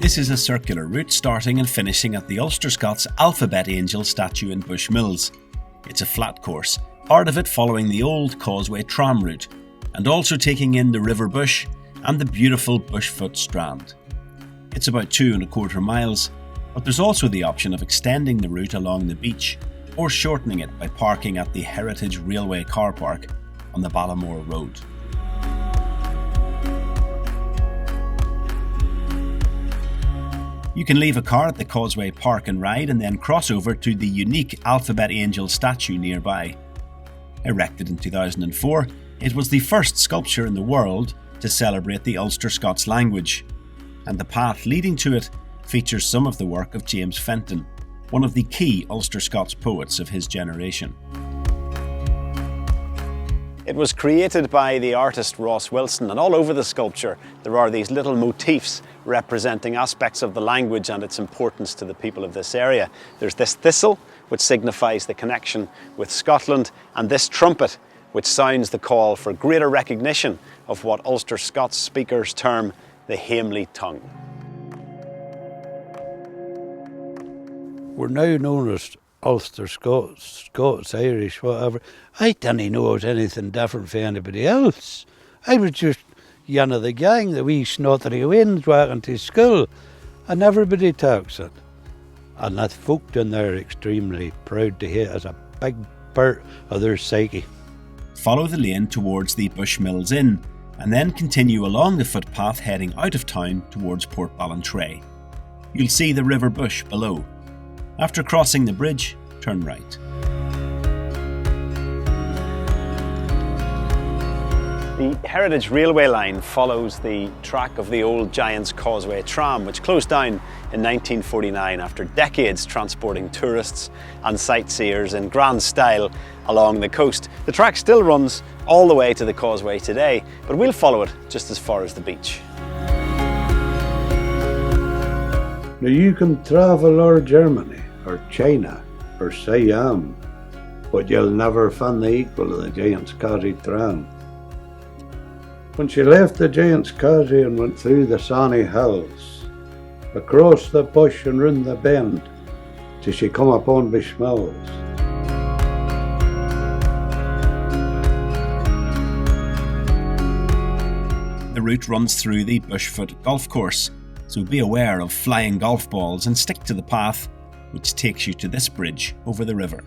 This is a circular route starting and finishing at the Ulster-Scots Alphabet Angel statue in Bushmills. It's a flat course, part of it following the Old Causeway Tram Route, and also taking in the River Bush and the beautiful Bushfoot Strand. It's about 2¼ miles, but there's also the option of extending the route along the beach or shortening it by parking at the Heritage Railway car park on the Ballamore Road. You can leave a car at the Causeway Park and ride and then cross over to the unique Alphabet Angel statue nearby. Erected in 2004, it was the first sculpture in the world to celebrate the Ulster-Scots language, and the path leading to it features some of the work of James Fenton, one of the key Ulster-Scots poets of his generation. It was created by the artist Ross Wilson, and all over the sculpture there are these little motifs representing aspects of the language and its importance to the people of this area. There's this thistle, which signifies the connection with Scotland, and this trumpet, which sounds the call for greater recognition of what Ulster Scots speakers term the Hamely tongue. We're now known as Ulster-Scots, Scots, Irish, whatever. I didn't know it was anything different from anybody else. I was just one of the gang, the wee snottery winds walking to school, and everybody talks it. And that folk down there are extremely proud to hear it as a big part of their psyche. Follow the lane towards the Bushmills Inn, and then continue along the footpath heading out of town towards Port Ballantrae. You'll see the River Bush below. After crossing the bridge, turn right. The Heritage Railway line follows the track of the old Giant's Causeway tram, which closed down in 1949 after decades transporting tourists and sightseers in grand style along the coast. The track still runs all the way to the causeway today, but we'll follow it just as far as the beach. Now you can travel or Germany, or China, or Siam, but you'll never find the equal of the Giant's Causeway tram. When she left the Giant's Causeway and went through the Sanny Hills, across the bush and round the bend, till she come upon Bushmills. The route runs through the Bushfoot golf course, so be aware of flying golf balls and stick to the path, which takes you to this bridge over the river.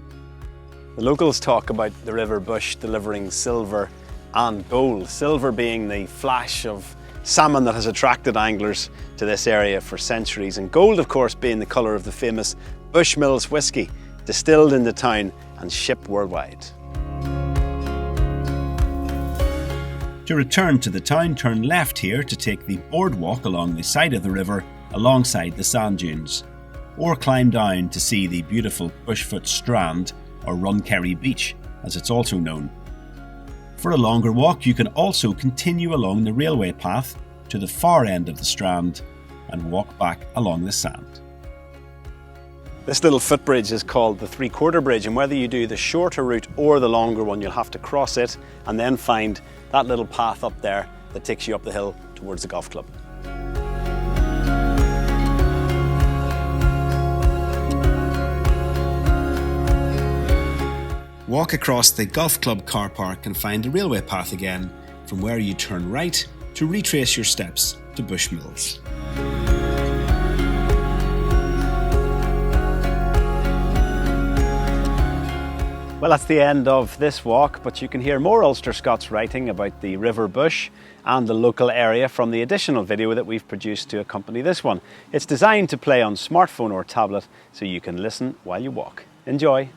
The locals talk about the River Bush delivering silver and gold, silver being the flash of salmon that has attracted anglers to this area for centuries, and gold of course being the colour of the famous Bushmills whisky, distilled in the town and shipped worldwide. To return to the town, turn left here to take the boardwalk along the side of the river alongside the sand dunes, or climb down to see the beautiful Bushfoot Strand, or Runkerry Beach as it's also known. For a longer walk, you can also continue along the railway path to the far end of the Strand and walk back along the sand. This little footbridge is called the 3/4 bridge, and whether you do the shorter route or the longer one, you'll have to cross it and then find that little path up there that takes you up the hill towards the golf club. Walk across the golf club car park and find the railway path again, from where you turn right to retrace your steps to Bushmills. Well, that's the end of this walk, but you can hear more Ulster Scots writing about the River Bush and the local area from the additional video that we've produced to accompany this one. It's designed to play on smartphone or tablet, so you can listen while you walk. Enjoy!